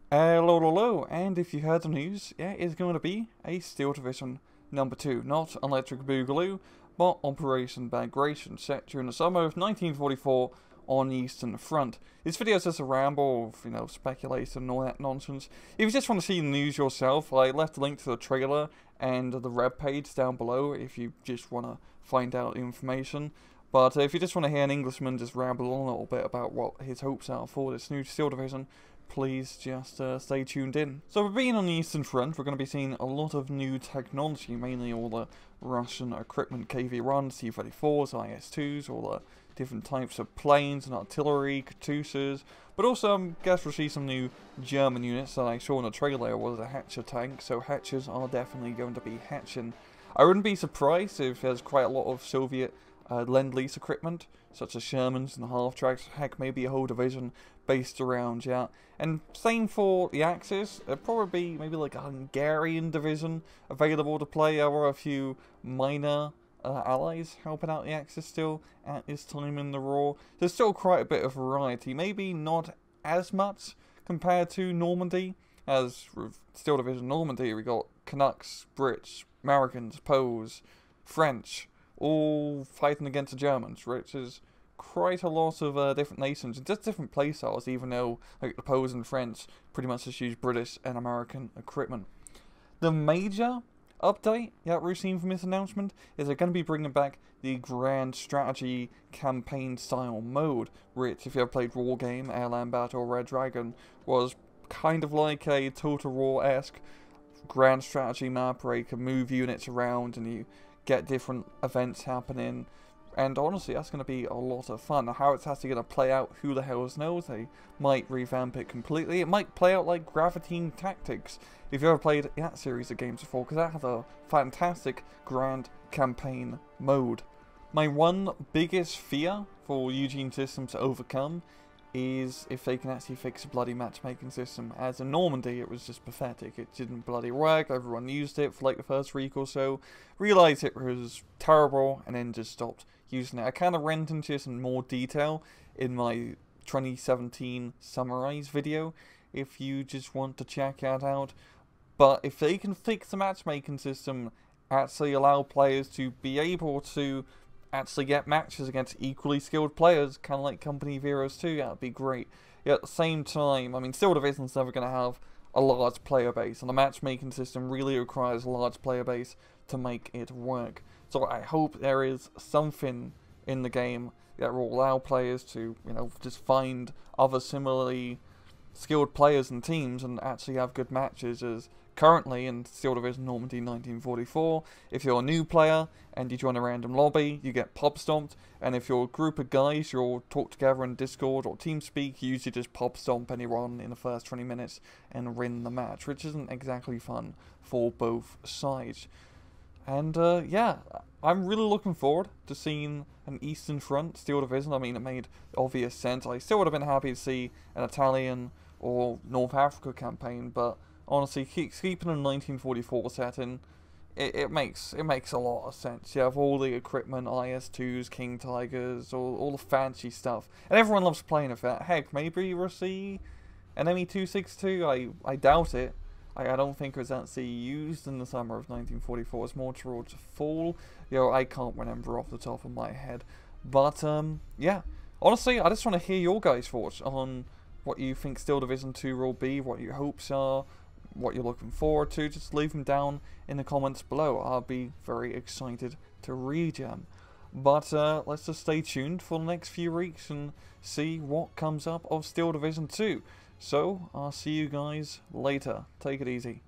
Hello, hello, and if you heard the news, yeah, it's going to be a Steel Division number 2, not Electric Boogaloo, but Operation Bagration, set during the summer of 1944 on the Eastern Front. This video is just a ramble of, speculation and all that nonsense. If you just want to see the news yourself, I left a link to the trailer and the web page down below if you just want to find out the information. But if you just want to hear an Englishman just ramble on a little bit about what his hopes are for this new Steel Division, please just stay tuned in. So for being on the Eastern Front, we're going to be seeing a lot of new technology, mainly all the Russian equipment, KV-1s, T-34s, IS-2s, all the different types of planes and artillery, Katyusas, but also I guess we'll see some new German units that I saw in the trailer was a Hatcher tank, so Hatchers are definitely going to be hatching. I wouldn't be surprised if there's quite a lot of Soviet Lend-Lease equipment, such as Shermans and half-tracks, heck, maybe a whole division based around, yeah. And same for the Axis, probably maybe like a Hungarian division available to play. There are a few minor allies helping out the Axis still at this time in the war. There's still quite a bit of variety, maybe not as much compared to Normandy, as with Steel Division Normandy we got Canucks, Brits, Americans, Poles, French, all fighting against the Germans, which is quite a lot of different nations and just different playstyles, even though like the Poles and French pretty much just use British and American equipment. The major update that we've seen from this announcement is they're going to be bringing back the Grand Strategy campaign style mode, which if you ever played War Game, Airland Battle, Red Dragon, was kind of like a Total War-esque Grand Strategy map where you can move units around and you get different events happening. And honestly, that's going to be a lot of fun. How it's actually going to play out, who the hell knows? They might revamp it completely. It might play out like Gravitine Tactics, if you've ever played that series of games before, because that has a fantastic grand campaign mode. My one biggest fear for Eugene Systems to overcome is if they can actually fix a bloody matchmaking system. As in Normandy, it was just pathetic. It didn't bloody work, everyone used it for like the first week or so, realised it was terrible, and then just stopped using it. I kind of went into this in more detail in my 2017 Summarize video, if you just want to check that out. But if they can fix the matchmaking system, actually allow players to be able to actually get matches against equally skilled players, kind of like Company of Heroes 2, that would be great. Yet at the same time, I mean, Steel Division's never going to have a large player base, and the matchmaking system really requires a large player base to make it work. So I hope there is something in the game that will allow players to, just find other similarly skilled players and teams and actually have good matches. As currently in Steel Division Normandy 1944, if you're a new player and you join a random lobby, you get pub stomped, and if you're a group of guys, you all talk together in Discord or TeamSpeak, you usually just pub stomp anyone in the first 20 minutes and win the match, which isn't exactly fun for both sides. And yeah, I'm really looking forward to seeing an Eastern Front Steel Division. I mean, it made obvious sense. I still would have been happy to see an Italian or North Africa campaign, but honestly, keeping a 1944 setting, it makes a lot of sense. You have all the equipment, IS-2s, King Tigers, all the fancy stuff, and everyone loves playing with that. Heck, maybe we'll see an ME-262. I doubt it. I don't think it was actually used in the summer of 1944. It's more towards fall. I can't remember off the top of my head. But, yeah. Honestly, I just want to hear your guys' thoughts on what you think Steel Division 2 will be, what your hopes are, what you're looking forward to. Just leave them down in the comments below. I'll be very excited to read them. But, let's just stay tuned for the next few weeks and see what comes up of Steel Division 2. So, I'll see you guys later. Take it easy.